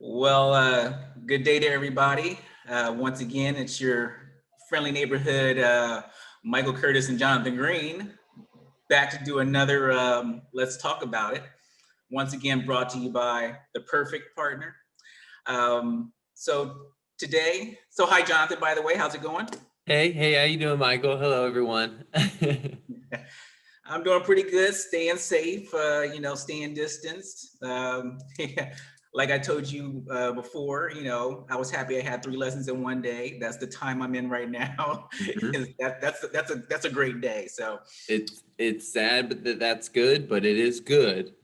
Good day to everybody. Once again, it's your friendly neighborhood, Michael Curtis and Jonathan Green, back to do another Let's Talk About It. Once again, brought to you by The Perfect Partner. Hi, Jonathan, by the way, how's it going? Hey, how you doing, Michael? Hello, everyone. I'm doing pretty good, staying safe, staying distanced. Like I told you before, I was happy I had 3 lessons in one day. That's the time I'm in right now. Mhm. That's a great day. So It's sad, but that's good, but it is good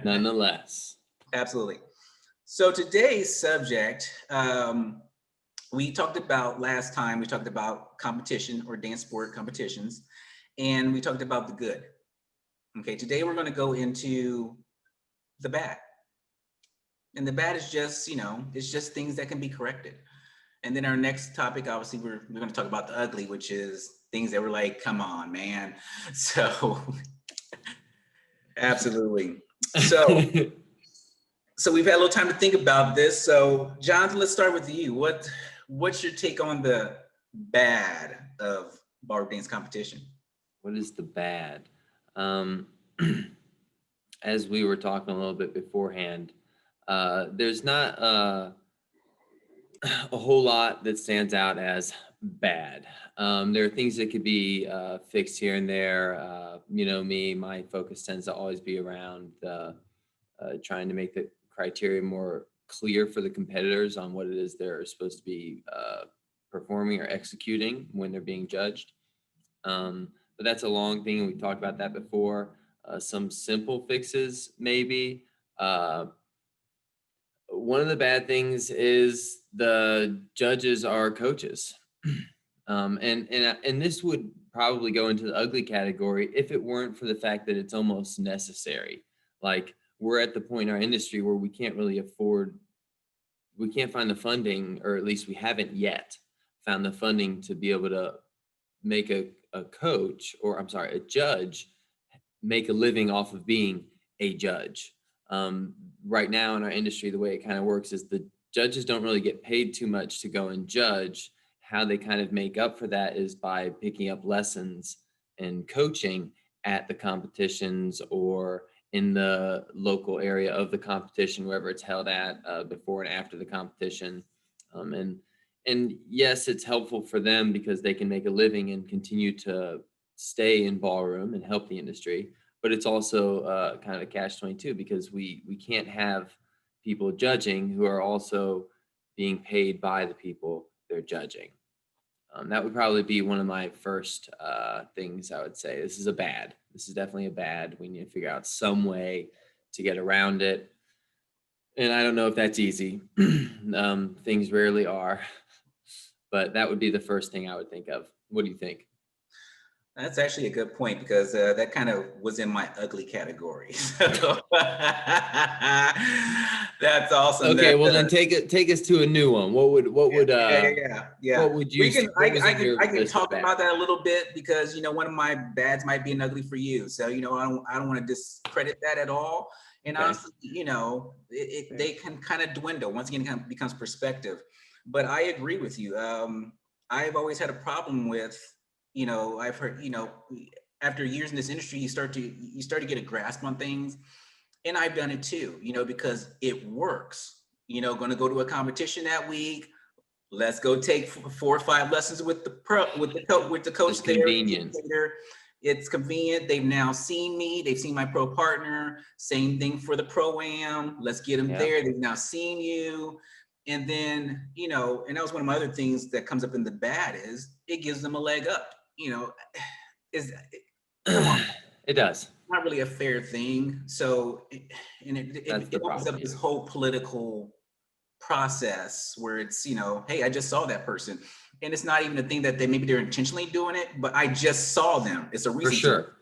nonetheless. absolutely. So today's subject, we talked about last time, we talked about competition or dance sport competitions, and we talked about the good. Okay, today we're going to go into the bad. And the bad is just, it's just things that can be corrected. And then our next topic, obviously, we're going to talk about the ugly, which is things that were like, come on, man. So, absolutely. So, so we've had a little time to think about this. So, Jonathan, let's start with you. What's your take on the bad of bar dance competition? What is the bad? Um, as we were talking a little bit beforehand, there's not a whole lot that stands out as bad. There are things that could be fixed here and there. My focus tends to always be around trying to make the criteria more clear for the competitors on what it is they're supposed to be performing or executing when they're being judged. But that's a long thing, and we talked about that before. Some simple fixes, maybe. One of the bad things is the judges are coaches. And this would probably go into the ugly category if it weren't for the fact that it's almost necessary. Like, we're at the point in our industry where we can't find the funding, or at least we haven't yet found the funding to be able to make a judge make a living off of being a judge. Right now in our industry, the way it kind of works is the judges don't really get paid too much to go and judge. How they kind of make up for that is by picking up lessons and coaching at the competitions or in the local area of the competition, wherever it's held at, before and after the competition. And yes, it's helpful for them because they can make a living and continue to stay in ballroom and help the industry. But it's also kind of a catch-22 because we can't have people judging who are also being paid by the people they're judging. That would probably be one of my first things I would say. This is definitely a bad. We need to figure out some way to get around it. And I don't know if that's easy. Things rarely are. But that would be the first thing I would think of. What do you think? That's actually a good point because that kind of was in my ugly category. So that's awesome. Okay, well then take us to a new one. What would Yeah. what would you what was in your I can list of talk bad? about that a little bit because one of my bads might be an ugly for you. So I don't want to discredit that at all. And Okay. honestly, they can kind of dwindle once again. It kind of becomes perspective. But I agree with you. I've always had a problem with I've heard after years in this industry, you start to get a grasp on things. And I've done it too, because it works. Going to go to a competition that week. Let's go take 4 or 5 lessons with the coach It's there. convenient. It's convenient. They've now seen me. They've seen my pro partner. Same thing for the pro-am. Let's get them there. They've now seen you. And then, and that was one of my other things that comes up in the bad is it gives them a leg up. Come on. It does. Not really a fair thing. So, it opens up this whole political process where it's, hey, I just saw that person. And it's not even a thing that they're intentionally doing it, but I just saw them. It's a reason. For sure.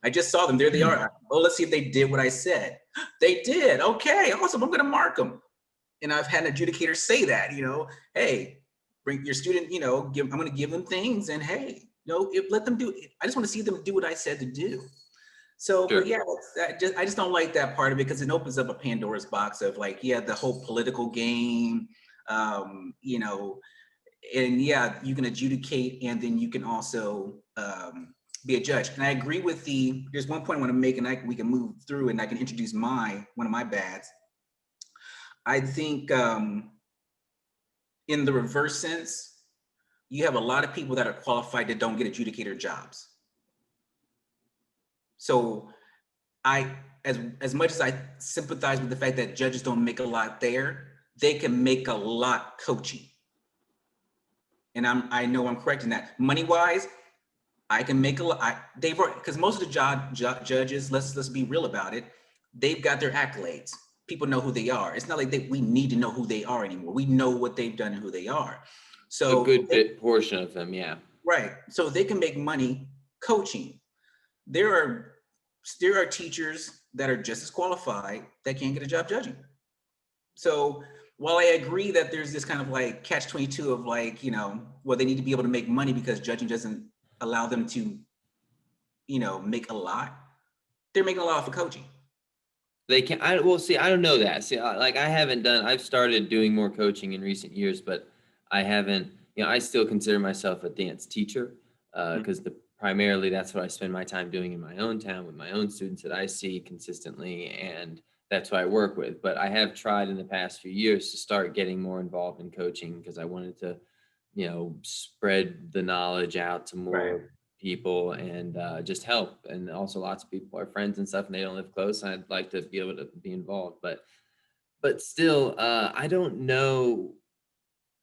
I just saw them. There they are. Oh, let's see if they did what I said. They did. Okay, awesome. I'm going to mark them. And I've had an adjudicator say that, hey, bring your student, I'm going to give them things and hey, let them do it. I just want to see them do what I said to do. So, but Sure. yeah, I just don't like that part of it because it opens up a Pandora's box of like, yeah, the whole political game, you know, and yeah, you can adjudicate and then you can also be a judge. And I agree with there's one point I want to make and we can move through and I can introduce one of my bads. I think in the reverse sense, you have a lot of people that are qualified that don't get adjudicator jobs. So I, as much as I sympathize with the fact that judges don't make a lot there, they can make a lot coaching. And I know I'm correct in that. Money wise, I can make a lot. They've because most of the judges, let's be real about it, they've got their accolades. People know who they are. It's not like we need to know who they are anymore. We know what they've done and who they are. A So good bit portion of them, yeah. right. So they can make money coaching. There are teachers that are just as qualified that can't get a job judging. So while I agree that there's this kind of like catch-22 of like, well, they need to be able to make money because judging doesn't allow them to, make a lot. They're making a lot for coaching. They can. See. I don't know that. See, like I've started doing more coaching in recent years, but I haven't. I still consider myself a dance teacher because primarily that's what I spend my time doing in my own town with my own students that I see consistently, and that's what I work with. But I have tried in the past few years to start getting more involved in coaching because I wanted to, spread the knowledge out to Right. more people and just help. And also lots of people are friends and stuff and they don't live close. And I'd like to be able to be involved, but still, I don't know.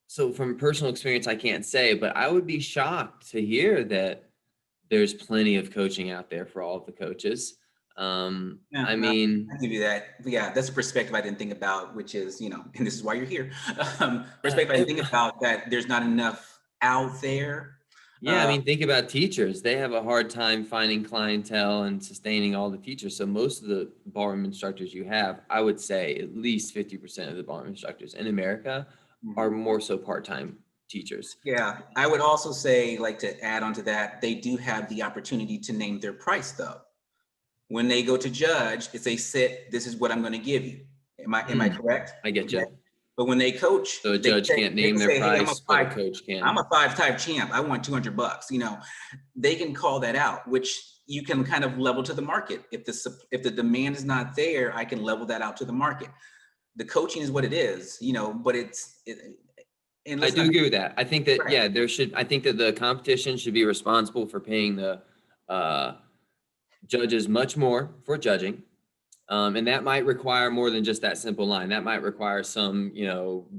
So from personal experience, I can't say, but I would be shocked to hear that there's plenty of coaching out there for all of the coaches. Yeah, I no, mean, I give you that. But yeah, that's a perspective I didn't think about, which is, and this is why you're here. Perspective I didn't think about that there's not enough out there. yeah, I mean, think about teachers. They have a hard time finding clientele and sustaining all the teachers. So most of the ballroom instructors you have, I would say at least 50% of the ballroom instructors in America are more so part-time teachers. Yeah, I would also say, like to add on to that, they do have the opportunity to name their price though. When they go to judge, it's a set, this is what I'm going to give you. Am I correct? I get you. Okay. But when they coach, So a judge can't name their say, hey, price, but a coach can. I'm a 5-time champ. I want $200. They can call that out, which you can kind of level to the market. If the demand is not there, I can level that out to the market. The coaching is what it is, but I do agree with that. I think that, right. yeah, I think that the competition should be responsible for paying the judges much more for judging. And that might require more than just that simple line. That might require some,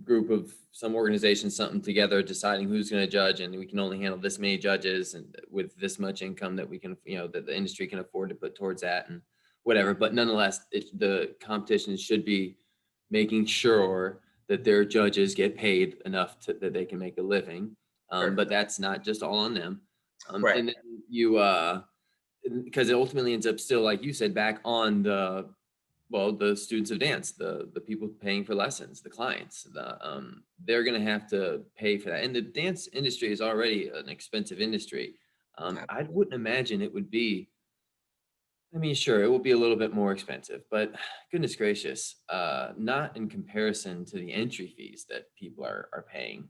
group of some organization, something together, deciding who's going to judge, and we can only handle this many judges and with this much income that we can, that the industry can afford to put towards that and whatever. But nonetheless, the competition should be making sure that their judges get paid enough that they can make a living. But that's not just all on them. Right. And then because it ultimately ends up still, like you said, back on the students of dance, the people paying for lessons, the clients, they're going to have to pay for that. And the dance industry is already an expensive industry. I wouldn't imagine it would be, sure, it will be a little bit more expensive, but goodness gracious, not in comparison to the entry fees that people are paying.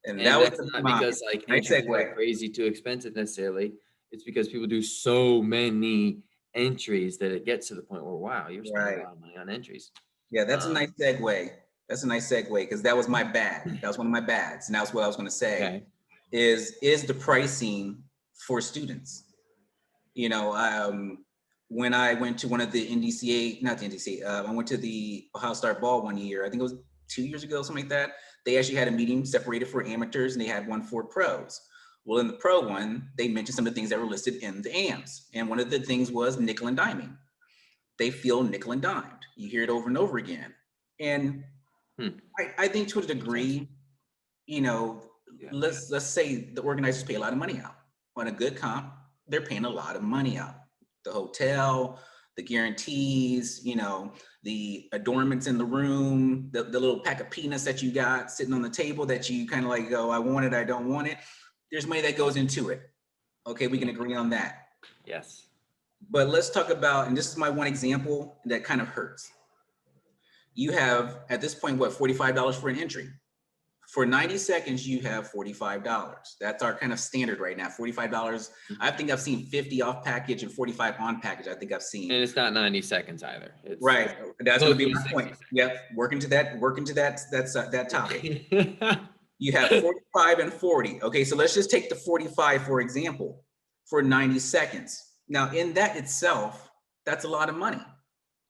And And that was that's not because like entry fees are crazy too expensive necessarily. It's because people do so many entries that it gets to the point where, wow, you're spending a lot of money on entries. Yeah, that's a nice segue. That's a nice segue because that was my bad. That was one of my bads. And that's what I was going to say. Okay. Is the pricing for students? When I went to one of the NDCA, not the NDCA, I went to the Ohio Star Ball one year. I think it was 2 years ago, something like that. They actually had a meeting separated for amateurs and they had one for pros. Well, in the pro one, they mentioned some of the things that were listed in the AMs. And one of the things was nickel and diming. They feel nickel and dimed. You hear it over and over again. And I think to a degree, let's say the organizers pay a lot of money out. On a good comp, they're paying a lot of money out. The hotel, the guarantees, the adornments in the room, the little pack of peanuts that you got sitting on the table that you kind of like go, I want it, I don't want it. There's money that goes into it. Okay, we can agree on that. Yes. But let's talk about, and this is my one example that kind of hurts. You have at this point, what, $45 for an entry. For 90 seconds, you have $45. That's our kind of standard right now, $45. I think I've seen 50 off package and 45 on package. I think I've seen. And it's not 90 seconds either. It's right. That's going to be my 60 point. seconds. Yep. Working to that topic. You have 45 and 40. Okay. So let's just take the 45, for example, for 90 seconds. Now in that itself, that's a lot of money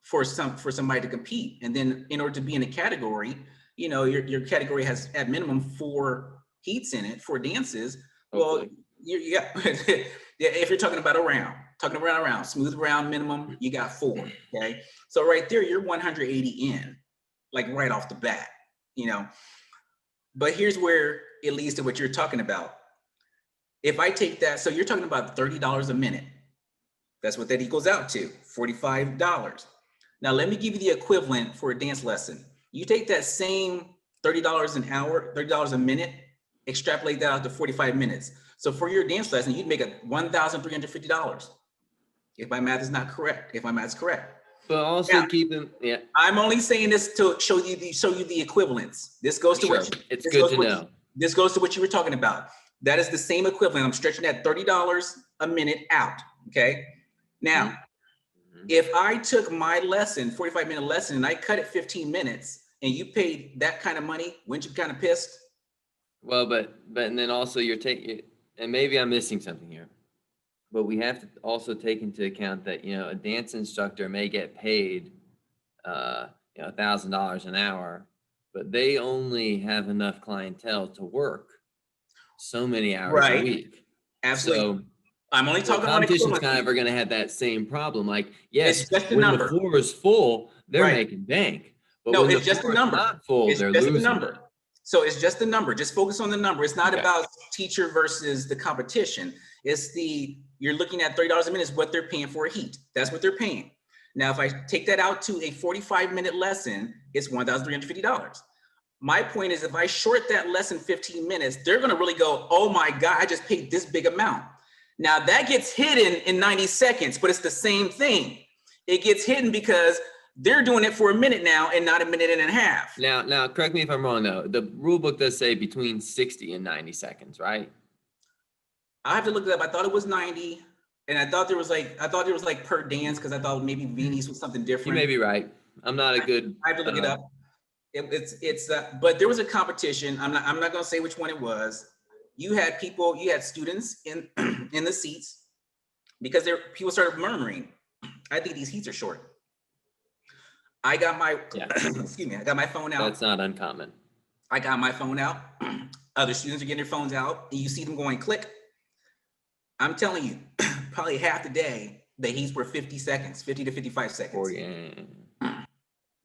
for somebody to compete. And then in order to be in a category, you know, your category has at minimum 4 heats in it, 4 dances. Well, yeah, if you're talking about a round, smooth round minimum, you got 4. Okay, so right there, you're 180 in, like right off the bat, you know. But here's where it leads to what you're talking about. If I take that, so you're talking about $30 a minute. That's what that equals out to, $45. Now let me give you the equivalent for a dance lesson. You take that same $30 an hour, $30 a minute, extrapolate that out to 45 minutes. So for your dance lesson, you'd make $1,350. If my math is not correct, if my math is correct. But also Now, keep them, yeah. I'm only saying this to show you the equivalence. This goes to what it's good to know. This goes to what you were talking about. That is the same equivalent. I'm stretching that $30 a minute out. Okay. Now, if I took my lesson, 45-minute lesson, and I cut it 15 minutes, and you paid that kind of money, wouldn't you be kind of pissed? Well, but and then also you're taking, and maybe I'm missing something here, but we have to also take into account that, you know, a dance instructor may get paid, you know, $1,000 an hour, but they only have enough clientele to work so many hours a week. Absolutely. So I'm only talking about competitions kind of are going to have that same problem. Like, yes, it's just a when number. the floor is full, they're making bank. But no, when it's the just a number. Not full, it's they're just losing. a number. So it's just a number. Just focus on the number. It's not about teacher versus the competition. It's you're looking at $30 a minute is what they're paying for a heat. That's what they're paying. Now, if I take that out to a 45-minute lesson, it's $1,350. My point is, if I short that lesson 15 minutes, they're going to really go, oh my God, I just paid this big amount. Now that gets hidden in 90 seconds, but it's the same thing. It gets hidden because they're doing it for a minute now and not a minute and a half. Now, correct me if I'm wrong though. The rule book does say between 60 and 90 seconds, right? I have to look it up. I thought it was 90, and I thought there was like per dance, because I thought maybe Venice was something different. You may be right. I'm not a good. I have to look it up. But there was a competition. I'm not going to say which one it was. You had students in in the seats, because people started murmuring, I think these heats are short. I got my excuse me, I got my phone out. That's not uncommon. I got my phone out. Other students are getting their phones out, and you see them going click. I'm telling you, probably half the day, the heats were 50 seconds, 50 to 55 seconds.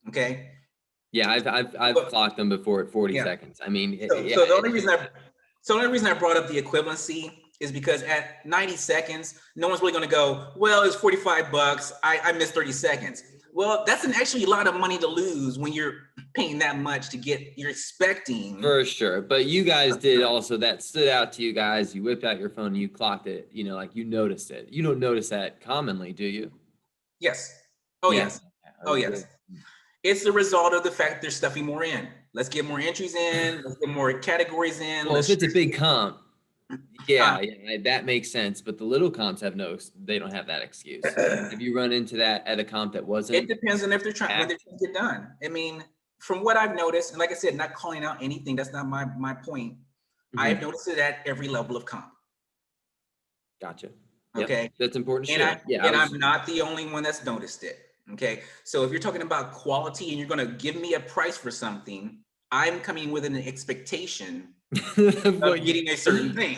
Okay. Yeah, I've clocked them before at 40 seconds. I mean, so the only reason I brought up the equivalency is because at 90 seconds, no one's really going to go, well, it's $45. I missed 30 seconds. Well, that's actually a lot of money to lose when you're paying that much to get, you're expecting. For sure. But you guys did also, that stood out to you guys. You whipped out your phone and you clocked it, you know, like you noticed it. You don't notice that commonly, do you? Yes. Oh, yes. Oh, yes. It's the result of the fact they're stuffing more in. Let's get more entries in. Let's get more categories in. Well, if it's a big comp, yeah, that makes sense. But the little comps they don't have that excuse. Have you run into that at a comp that wasn't? It depends on if they're trying to get done. I mean, from what I've noticed, and like I said, not calling out anything, that's not my point. I've noticed it at every level of comp. Gotcha. Okay. Yep. That's important. I'm not the only one that's noticed it. Okay. So if you're talking about quality and you're going to give me a price for something, I'm coming with an expectation of getting a certain thing.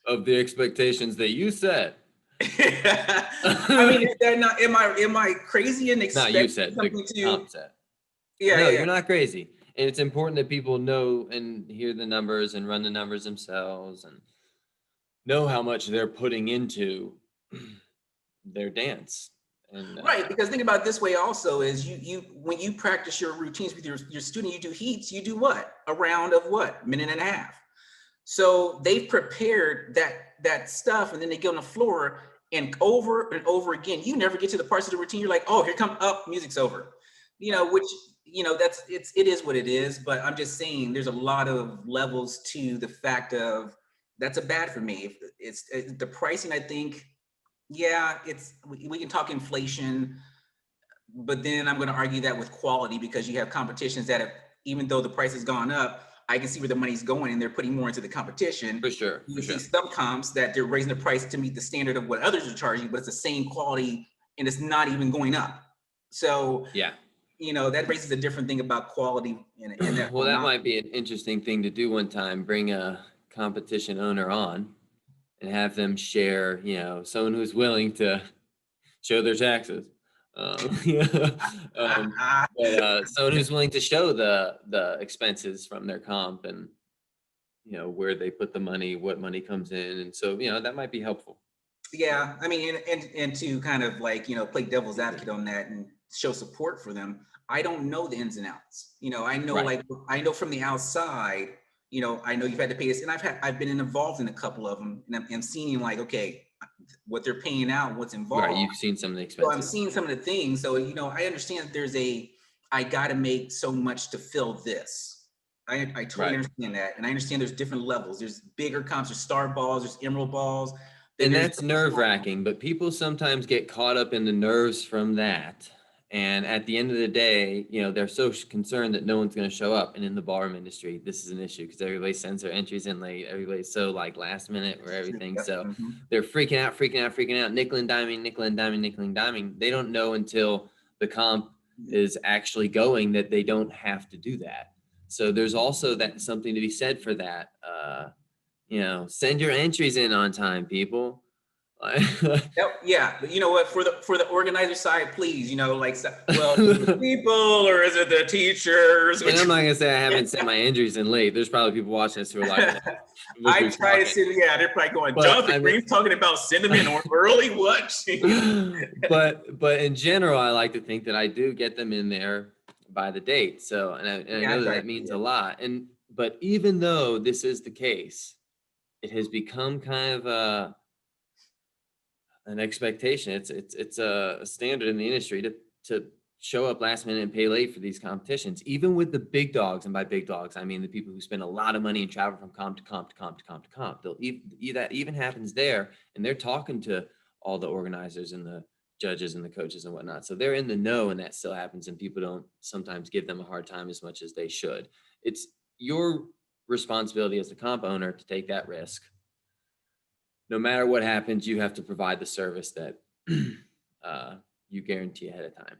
of the expectations that you set. I mean, is that not, am I crazy and expecting not you said, something the comp set. Yeah, no, you're not crazy. And it's important that people know and hear the numbers and run the numbers themselves and know how much they're putting into their dance. And, right, because think about it this way also is you when you practice your routines with your student, you do heats, you do what? A round of what? Minute and a half. So they've prepared that stuff, and then they get on the floor And over and over again, you never get to the parts of the routine. You're like, oh, here come up, music's over. Which it is what it is. But I'm just saying, there's a lot of levels to the fact of that's a bad for me. It's the pricing. I think, yeah, we can talk inflation, but then I'm going to argue that with quality, because you have competitions that have, even though the price has gone up, I can see where the money's going and they're putting more into the competition. For sure. You see some comps that they're raising the price to meet the standard of what others are charging, but it's the same quality and it's not even going up. So, yeah, that raises a different thing about quality. And that, well, that might be an interesting thing to do one time. Bring a competition owner on and have them share, someone who's willing to show their taxes. But someone who's willing to show the expenses from their comp, and where they put the money, what money comes in, and so that might be helpful. Yeah, I mean, and to kind of like play devil's advocate on that and show support for them. I don't know the ins and outs. I know, Right. like, I know from the outside. I know you've had to pay this, and I've been involved in a couple of them, and I'm seeing like, okay, what they're paying out, what's involved. Right, you've seen some of the So expenses. I'm seeing some of the things. So I understand that there's I got to make so much to fill this. I totally understand that, and I understand there's different levels. There's bigger comps, there's star balls, there's emerald balls. And that's nerve-wracking, but people sometimes get caught up in the nerves from that. And at the end of the day, they're so concerned that no one's going to show up. And in the ballroom industry, this is an issue because everybody sends their entries in late. Everybody's so like last minute or everything. So they're freaking out, nickel and diming. They don't know until the comp is actually going that they don't have to do that. So there's also that something to be said for that. Send your entries in on time, people. Yeah, but you know what? For the organizer side, please, the people, or is it the teachers? And I'm not gonna say I haven't sent my entries in late. There's probably people watching this who are like, I try to send. Yeah, they're probably going. Jonathan Green's talking about send them in early. What? but in general, I like to think that I do get them in there by the date. So, and I know that means a lot. But even though this is the case, it has become kind of an expectation. It's a standard in the industry to show up last minute and pay late for these competitions, even with the big dogs. And by big dogs, I mean the people who spend a lot of money and travel from comp to comp to comp to comp to comp. That even happens there, and they're talking to all the organizers and the judges and the coaches and whatnot. So they're in the know, and that still happens, and people don't sometimes give them a hard time as much as they should. It's your responsibility as the comp owner to take that risk. No matter what happens, you have to provide the service that you guarantee ahead of time.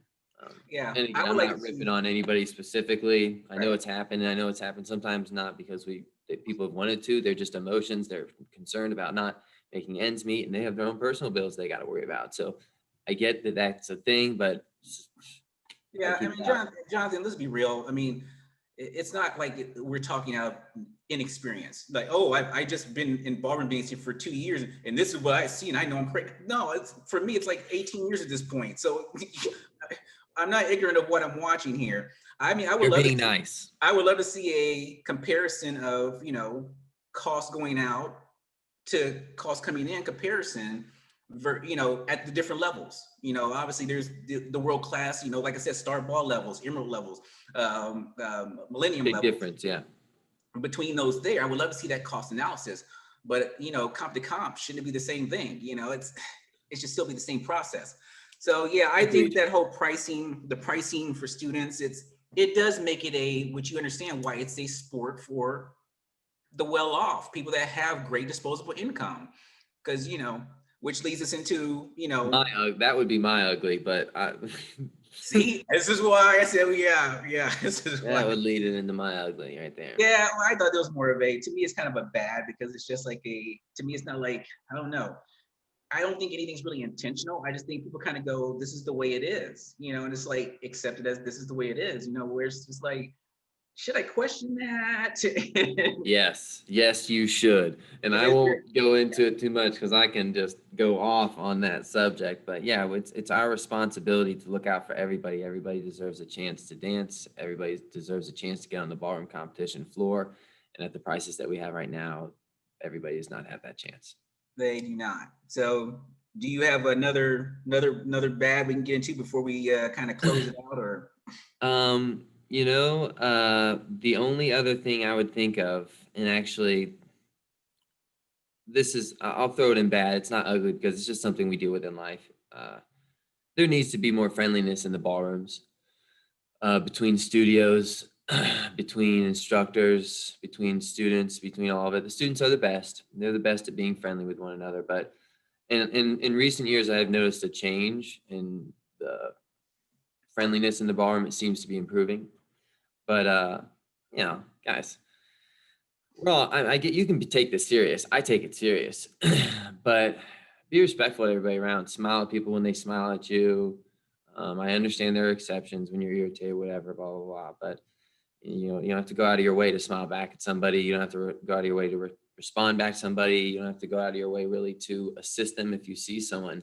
Yeah, and again, I'm not ripping on anybody specifically. I know it's happened, and I know it's happened sometimes not because people have wanted to. They're just emotions. They're concerned about not making ends meet, and they have their own personal bills they got to worry about. So I get that that's a thing, but yeah, I mean, Jonathan, let's be real. I mean, it's not like we're talking out inexperience. Like, oh, I just been in ballroom dancing for 2 years, and this is what I see, and I know I'm crazy. No, for me, it's like 18 years at this point. So I'm not ignorant of what I'm watching here. I mean, I would love to see a comparison of costs going out to costs coming in comparison. At the different levels. Obviously there's the world class, like I said, star ball levels, emerald levels, millennium levels. Big difference, yeah. Between those there, I would love to see that cost analysis, but comp to comp shouldn't be the same thing. It should still be the same process. So yeah, I think that whole the pricing for students, it does make it which you understand why it's a sport for the well-off, people that have great disposable income, because which leads us into that would be my ugly, but see, this is why I said this is why that would lead it into my ugly right there. Yeah, well, I thought there was more of to me it's kind of a bad, because it's just like to me it's not like, I don't know, I don't think anything's really intentional. I just think people kind of go, this is the way it is, and it's like accepted as this is the way it is, where it's just like, should I question that? Yes, you should. And I won't go into it too much because I can just go off on that subject. But yeah, it's our responsibility to look out for everybody. Everybody deserves a chance to dance. Everybody deserves a chance to get on the ballroom competition floor. And at the prices that we have right now, everybody does not have that chance. They do not. So do you have another bad we can get into before we kind of close it out, or? The only other thing I would think of, and actually, I'll throw it in bad. It's not ugly because it's just something we deal with in life. There needs to be more friendliness in the ballrooms, between studios, between instructors, between students, between all of it. The students are the best. They're the best at being friendly with one another. But in recent years, I have noticed a change in the friendliness in the ballroom. It seems to be improving. But guys, well, I get you can take this serious. I take it serious, but be respectful to everybody around. Smile at people when they smile at you. I understand there are exceptions when you're irritated, whatever, blah blah blah. But you don't have to go out of your way to smile back at somebody. You don't have to go out of your way to respond back to somebody. You don't have to go out of your way really to assist them if you see someone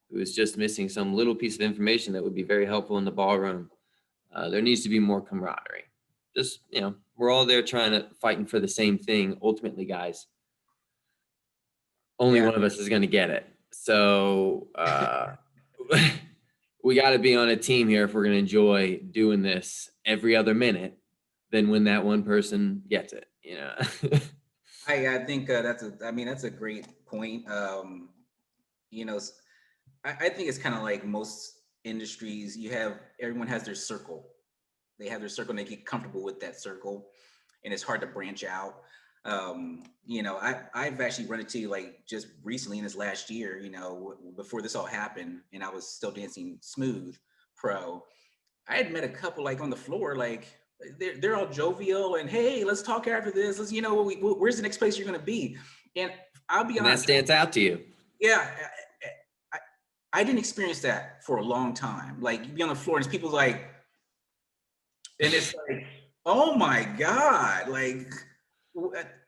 who is just missing some little piece of information that would be very helpful in the ballroom. There needs to be more camaraderie. Just, we're all there fighting for the same thing. Ultimately, guys, only Yeah. one of us is going to get it. So we got to be on a team here if we're going to enjoy doing this every other minute. Then when that one person gets it, I think that's a great point. You know, I think it's kind of like most industries. Everyone has their circle. They have their circle and they get comfortable with that circle, and it's hard to branch out. I've actually run into, like, just recently in this last year, before this all happened, and I was still dancing smooth pro. I had met a couple, like, on the floor, like, they're all jovial and, hey, let's talk after this. Let's, where's the next place you're gonna be? And I'll be and that honest, stands out to you. yeah, I, I didn't experience that for a long time. Like, you be on the floor and it's people like, and it's like, oh my God, like,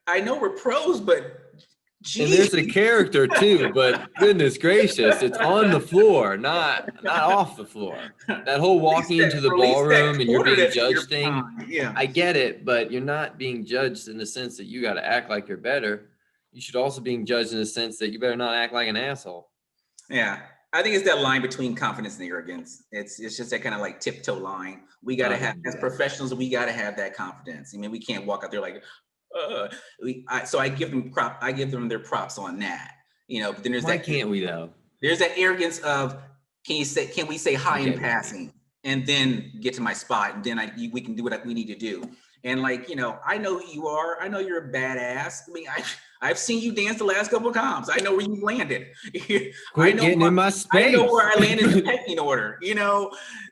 I know we're pros, but And geez. there's a character too, but goodness gracious, it's on the floor, not off the floor. That whole walking into the Release that ballroom and you're quarter being that's in your judged thing, behind. Yeah. I get it, but you're not being judged in the sense that you got to act like you're better. You should also being judged in the sense that you better not act like an asshole. Yeah. I think it's that line between confidence and arrogance. It's just that kind of like tiptoe line. We got to have, as professionals, we got to have that confidence. I mean, we can't walk out there like, so I give them their props on that, but then there's Why can't we though? There's that arrogance of, can we say hi in passing and then get to my spot, and then we can do what we need to do. And, like, I know who you are. I know you're a badass. I mean, I've seen you dance the last couple of comps. I know where you landed. Quit getting in my space. I know where I landed in the pecking order,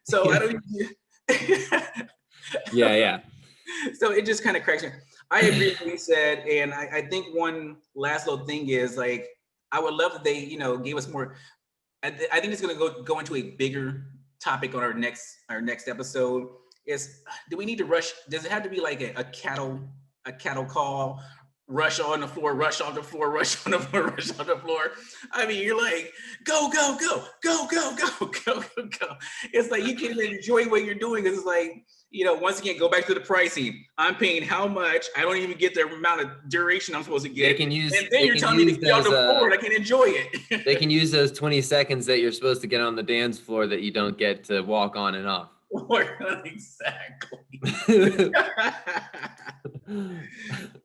so I don't. Yeah. So it just kind of cracks me. I agree with what you said. And I think one last little thing is, like, I would love if they, gave us more. I think it's going to go into a bigger topic on our next episode. Do we need to rush? Does it have to be like a cattle call? Rush on the floor, rush on the floor, rush on the floor, rush on the floor. I mean, you're like, go, go, go, go, go, go, go, go, go. It's like you can't even enjoy what you're doing. It's like, once again, go back to the pricing. I'm paying how much? I don't even get the amount of duration I'm supposed to get. And then you're telling me to get on the floor and I can enjoy it. They can use those 20 seconds that you're supposed to get on the dance floor that you don't get to walk on and off. Exactly.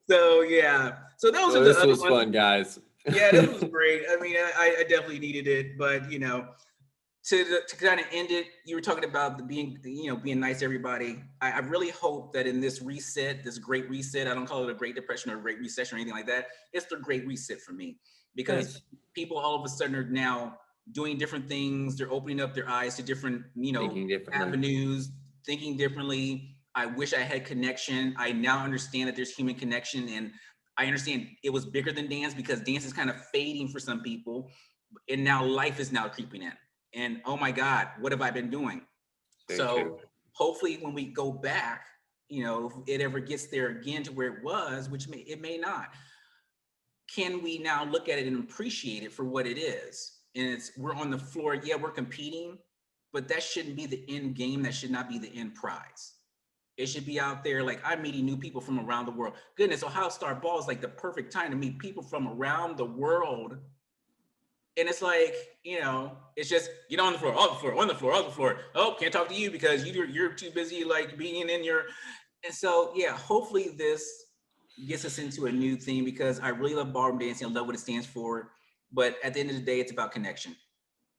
So yeah. So those are this was fun, guys. Yeah, this was great. I mean, I definitely needed it, but to kind of end it, you were talking about being nice to everybody. I really hope that in this reset, this great reset, I don't call it a Great Depression or a Great Recession or anything like that. It's the Great Reset for me, because people all of a sudden are now doing different things. They're opening up their eyes to different, avenues, thinking differently. I wish I had connection. I now understand that there's human connection, and I understand it was bigger than dance, because dance is kind of fading for some people, and now life is now creeping in. And oh my God, what have I been doing? So hopefully when we go back, if it ever gets there again to where it was, which it may not, can we now look at it and appreciate it for what it is? And we're on the floor, yeah, we're competing, but that shouldn't be the end game. That should not be the end prize. It should be out there, like, I'm meeting new people from around the world. Goodness, Ohio Star Ball is like the perfect time to meet people from around the world And it's like, it's just get on the floor, on the floor, on the floor, on the floor. Oh, can't talk to you because you're too busy like being in your. And so, yeah, hopefully this gets us into a new thing because I really love ballroom dancing. I love what it stands for. But at the end of the day, it's about connection,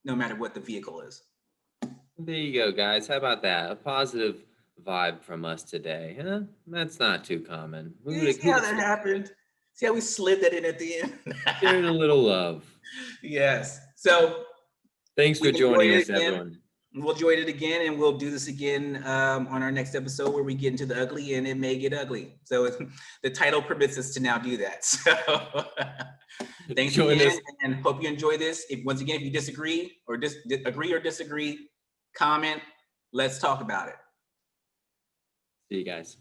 no matter what the vehicle is. There you go, guys. How about that? A positive vibe from us today, huh? That's not too common. Who You would, see who how would that say happened? See how we slid that in at the end? sharing a little love? Yes. So Thanks we for enjoyed joining it us, again. everyone. We'll enjoy it again, and we'll do this again on our next episode where we get into the ugly, and it may get ugly. So the title permits us to now do that. So thanks Join again, us. and hope you enjoy this. Once again, if you disagree or agree or disagree, comment. Let's talk about it. See you guys.